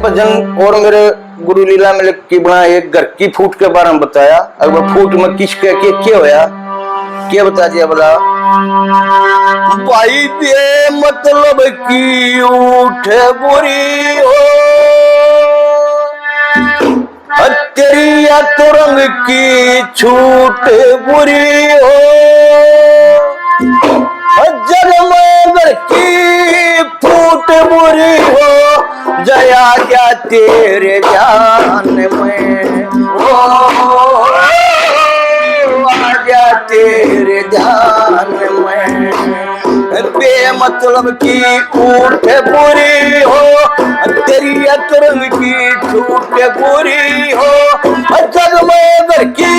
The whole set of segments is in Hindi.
भजन और मेरे गुरु लीला में की बना एक घर की फूट के बारे में बताया। अगर फूट में किसके क्या होया क्या बता दिया बोला भाई बे मतलब की उठ बुरी हो तेरी या तुरंग की छूट बुरी हो जग में घर की फूट बुरी हो जया क्या तेरे जान में ओ आजा तेरे जान में बेमतलब की उठ बुरी हो तेरी अतरंग की छूट बुरी हो जग में घर की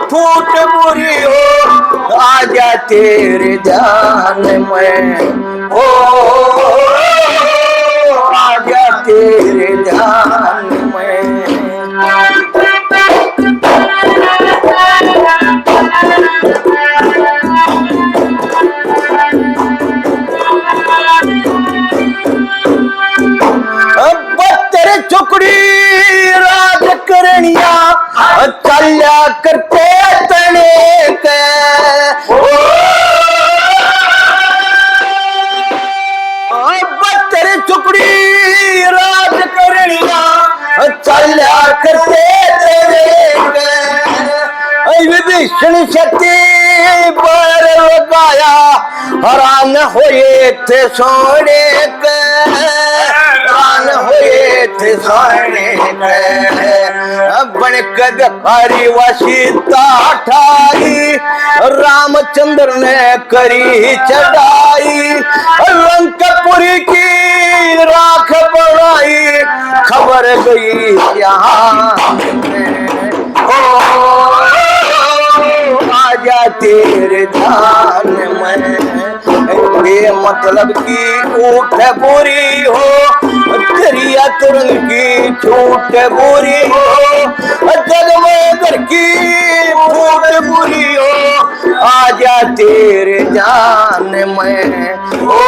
फूट बुरी हो आजा तेरे जान में ओ आजा तेरे जान में तेरे चुकड़ी राज करनिया चलिया करते तने के तेरे चुकड़ी राज करनिया चलिया करते तने के विभीषण शक्ति पर लगाया हरान होए थे सोने के हुए थे सोने बन कद हरी वसीता ठाई रामचंद्र ने करी चढ़ाई लंकापुरी की राख बढ़ाई खबर गई यहाँ आजा तेरे ध्यान में मतलब की उठ बुरी हो तेरी तुरंग की छूट बुरी हो जग में घर की फूट बुरी हो आजा तेरे जान में ओ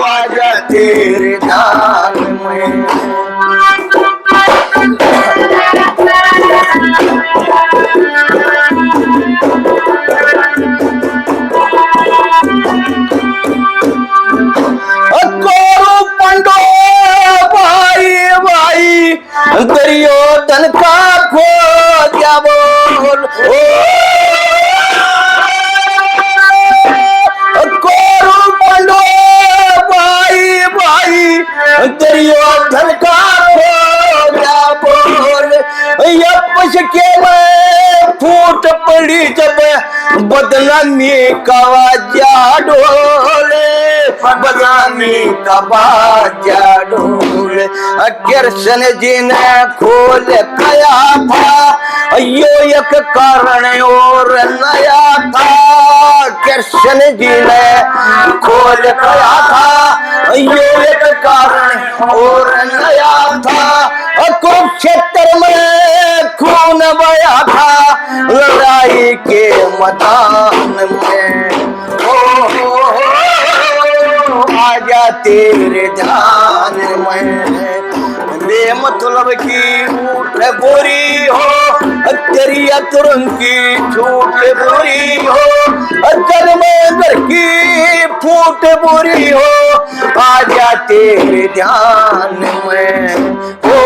आजा तेरे जान में दुर्योधन का खो दिया बोल कोरु पंडो भाई भाई दुर्योधन का खो दिया बोल यपश के में फूट पड़ी जब बदनामी का बाजा ढोले बदनामी का बाजा ढोले कृष्ण जी ने खोल कया था यो एक कारण और नया था कृष्ण जी ने खोल कया था यो एक कारण और नया था कुरुक्षेत्र में खून बया था लड़ाई के मैदान में आजा तेरे ध्यान में मतलब की उठ बुरी हो तेरी तुरंग की छूट बुरी हो जग में घर की फूट बुरी हो आजा तेरे ध्यान में ओ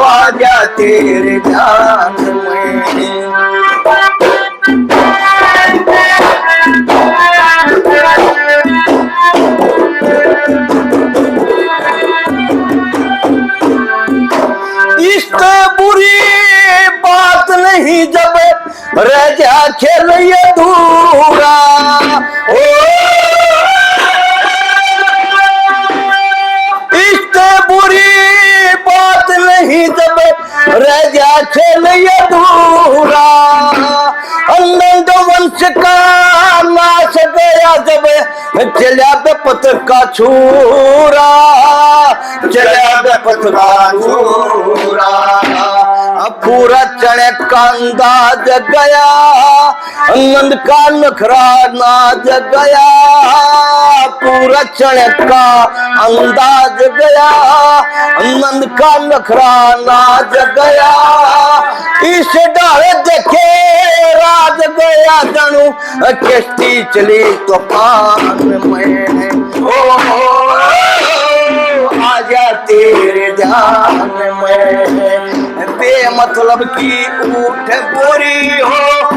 आजा तेरे ध्यान में जब राजा खेल अधूरा ओ इससे बुरी बात नहीं जब राजा खेल अधूरा नंद वंश का नाश गया जब चला बेपत का छूरा चला बेपत का छूरा पूरा चने का अंदाज गया, नंद का नखरा नाज गया, पूरा चने का अंदाज गया, नंद का नखरा नाज गया, इस डाले देखे राज गया जानू किश्ती चली तूफान में, ओ आजा तेरे ध्यान में, बेमतलब की ऊठ बोरी हो,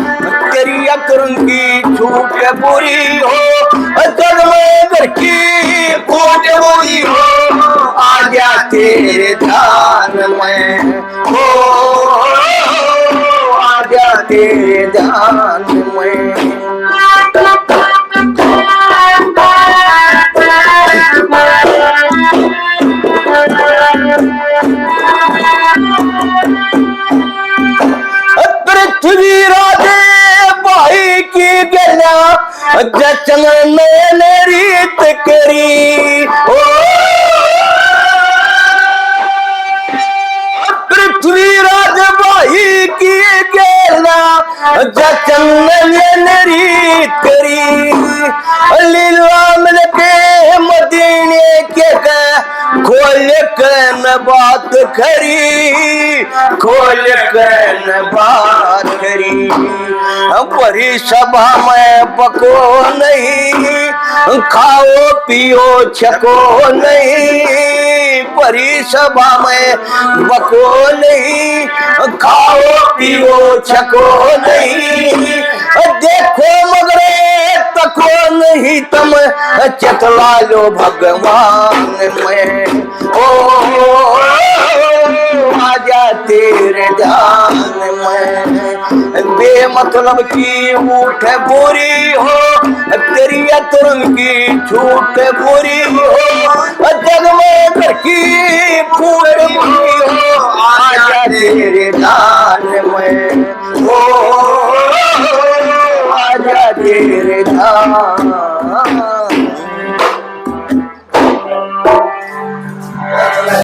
तेरी अकरम की झूठ बोरी हो, जग में घर की फूट बोरी हो, आजा तेरे ध्यान में, हो आजा तेरे ध्यान में। पृथ्वी राजे भाई की गला जचन मैंने रीत करी, ओ पृथ्वी राज भाई की गला जचन मैंने रीत करी, लीला मिलके मदीने के खोल कर बात करी, खोल कर बात करी, बड़ी सभा में पको नहीं, खाओ पियो छको नहीं, बड़ी सभा में पको नहीं, खाओ पियो छको नहीं, देखो मगरे तको नहीं तुम चतला लो भगवान में, ओ आजा तेरे ध्यान में, बेमतलब की ऊठ बोरी हो, तेरी अतरंग की झूठ बोरी हो, जग में घर की फूट बोरी हो, आजा तेरे ध्यान में, ओ आजा तेरे ध्यान